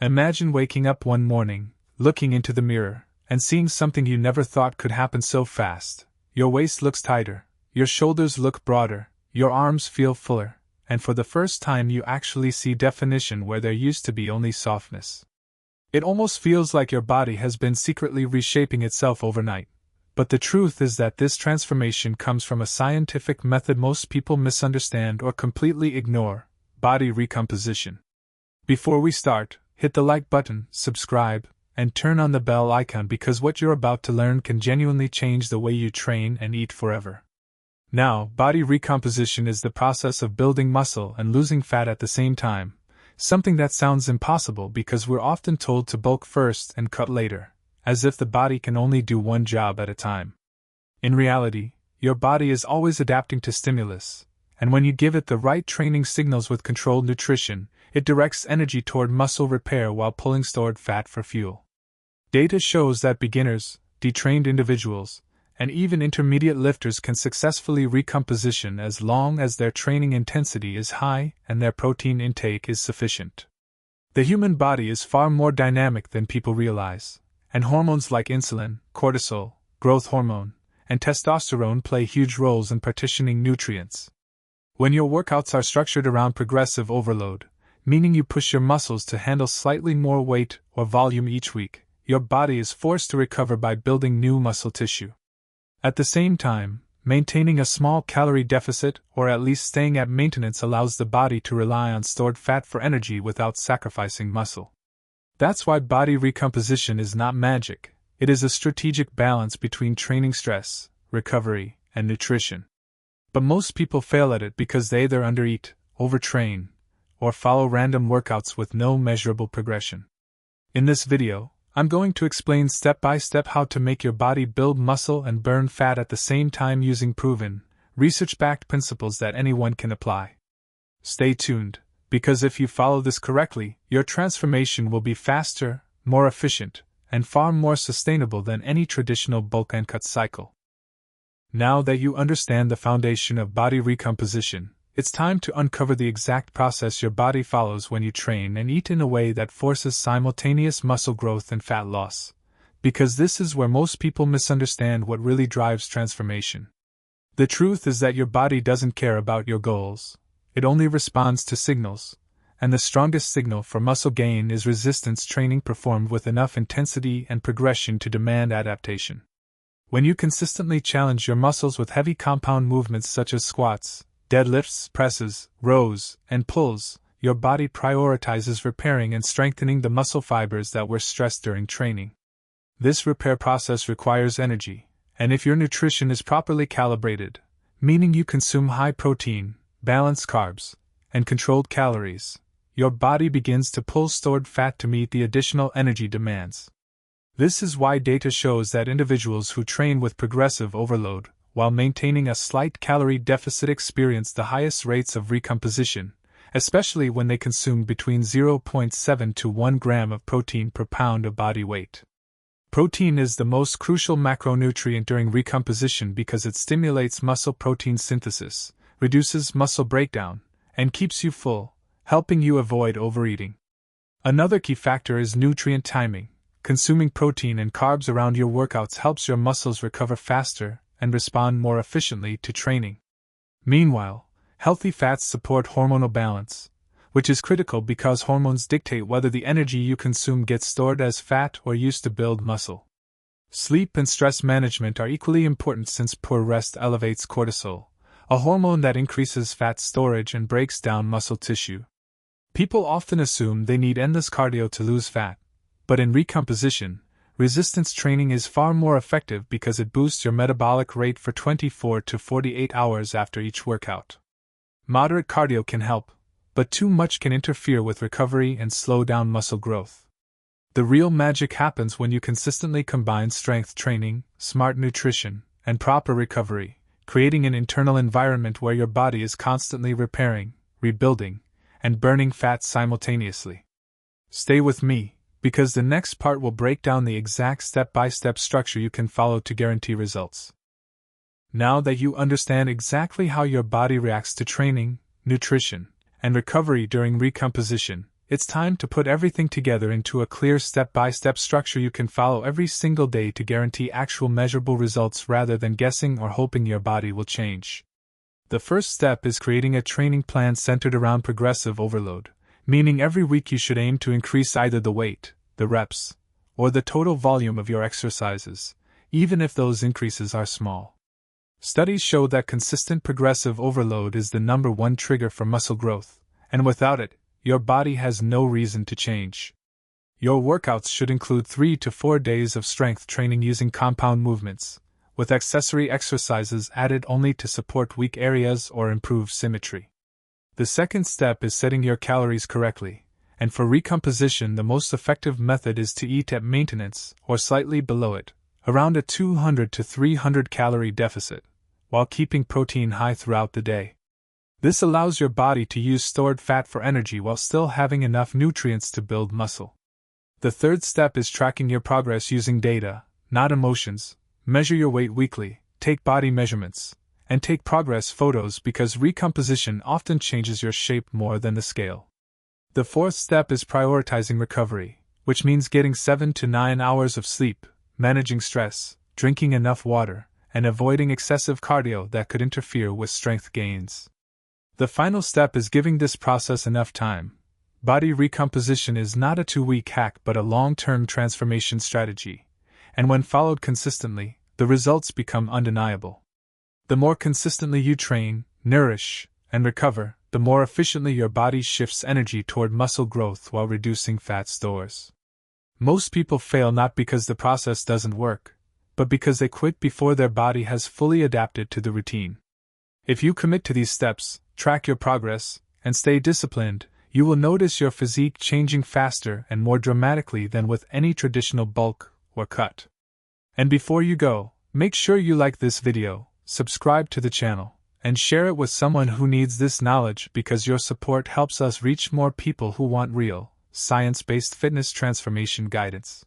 Imagine waking up one morning, looking into the mirror, and seeing something you never thought could happen so fast. Your waist looks tighter, your shoulders look broader, your arms feel fuller, and for the first time you actually see definition where there used to be only softness. It almost feels like your body has been secretly reshaping itself overnight. But the truth is that this transformation comes from a scientific method most people misunderstand or completely ignore: body recomposition. Before we start, hit the like button, subscribe, and turn on the bell icon because what you're about to learn can genuinely change the way you train and eat forever. Now, body recomposition is the process of building muscle and losing fat at the same time, something that sounds impossible because we're often told to bulk first and cut later, as if the body can only do one job at a time. In reality, your body is always adapting to stimulus, and when you give it the right training signals with controlled nutrition, it directs energy toward muscle repair while pulling stored fat for fuel. Data shows that beginners, detrained individuals, and even intermediate lifters can successfully recomposition as long as their training intensity is high and their protein intake is sufficient. The human body is far more dynamic than people realize, and hormones like insulin, cortisol, growth hormone, and testosterone play huge roles in partitioning nutrients. When your workouts are structured around progressive overload, meaning you push your muscles to handle slightly more weight or volume each week, your body is forced to recover by building new muscle tissue. At the same time, maintaining a small calorie deficit or at least staying at maintenance allows the body to rely on stored fat for energy without sacrificing muscle. That's why body recomposition is not magic, it is a strategic balance between training stress, recovery, and nutrition. But most people fail at it because they either undereat, overtrain, or follow random workouts with no measurable progression. In this video, I'm going to explain step by step how to make your body build muscle and burn fat at the same time using proven, research-backed principles that anyone can apply. Stay tuned, because if you follow this correctly, your transformation will be faster, more efficient, and far more sustainable than any traditional bulk and cut cycle. Now that you understand the foundation of body recomposition, it's time to uncover the exact process your body follows when you train and eat in a way that forces simultaneous muscle growth and fat loss, because this is where most people misunderstand what really drives transformation. The truth is that your body doesn't care about your goals, it only responds to signals, and the strongest signal for muscle gain is resistance training performed with enough intensity and progression to demand adaptation. When you consistently challenge your muscles with heavy compound movements such as squats, deadlifts, presses, rows, and pulls, your body prioritizes repairing and strengthening the muscle fibers that were stressed during training. This repair process requires energy, and if your nutrition is properly calibrated, meaning you consume high protein, balanced carbs, and controlled calories, your body begins to pull stored fat to meet the additional energy demands. This is why data shows that individuals who train with progressive overload, while maintaining a slight calorie deficit, experience the highest rates of recomposition, especially when they consume between 0.7 to 1 gram of protein per pound of body weight. Protein is the most crucial macronutrient during recomposition because it stimulates muscle protein synthesis, reduces muscle breakdown, and keeps you full, helping you avoid overeating. Another key factor is nutrient timing. Consuming protein and carbs around your workouts helps your muscles recover faster and respond more efficiently to training. Meanwhile, healthy fats support hormonal balance, which is critical because hormones dictate whether the energy you consume gets stored as fat or used to build muscle. Sleep and stress management are equally important since poor rest elevates cortisol, a hormone that increases fat storage and breaks down muscle tissue. People often assume they need endless cardio to lose fat, but in recomposition, resistance training is far more effective because it boosts your metabolic rate for 24 to 48 hours after each workout. Moderate cardio can help, but too much can interfere with recovery and slow down muscle growth. The real magic happens when you consistently combine strength training, smart nutrition, and proper recovery, creating an internal environment where your body is constantly repairing, rebuilding, and burning fat simultaneously. Stay with me, because the next part will break down the exact step-by-step structure you can follow to guarantee results. Now that you understand exactly how your body reacts to training, nutrition, and recovery during recomposition, it's time to put everything together into a clear step-by-step structure you can follow every single day to guarantee actual measurable results rather than guessing or hoping your body will change. The first step is creating a training plan centered around progressive overload, meaning every week you should aim to increase either the weight, the reps, or the total volume of your exercises, even if those increases are small. Studies show that consistent progressive overload is the number one trigger for muscle growth, and without it, your body has no reason to change. Your workouts should include 3 to 4 days of strength training using compound movements, with accessory exercises added only to support weak areas or improve symmetry. The second step is setting your calories correctly, and for recomposition the most effective method is to eat at maintenance or slightly below it, around a 200 to 300 calorie deficit, while keeping protein high throughout the day. This allows your body to use stored fat for energy while still having enough nutrients to build muscle. The third step is tracking your progress using data, not emotions. Measure your weight weekly, take body measurements, and take progress photos because recomposition often changes your shape more than the scale. The fourth step is prioritizing recovery, which means getting 7 to 9 hours of sleep, managing stress, drinking enough water, and avoiding excessive cardio that could interfere with strength gains. The final step is giving this process enough time. Body recomposition is not a 2-week hack but a long-term transformation strategy, and when followed consistently, the results become undeniable. The more consistently you train, nourish, and recover, the more efficiently your body shifts energy toward muscle growth while reducing fat stores. Most people fail not because the process doesn't work, but because they quit before their body has fully adapted to the routine. If you commit to these steps, track your progress, and stay disciplined, you will notice your physique changing faster and more dramatically than with any traditional bulk or cut. And before you go, make sure you like this video, subscribe to the channel, and share it with someone who needs this knowledge because your support helps us reach more people who want real, science-based fitness transformation guidance.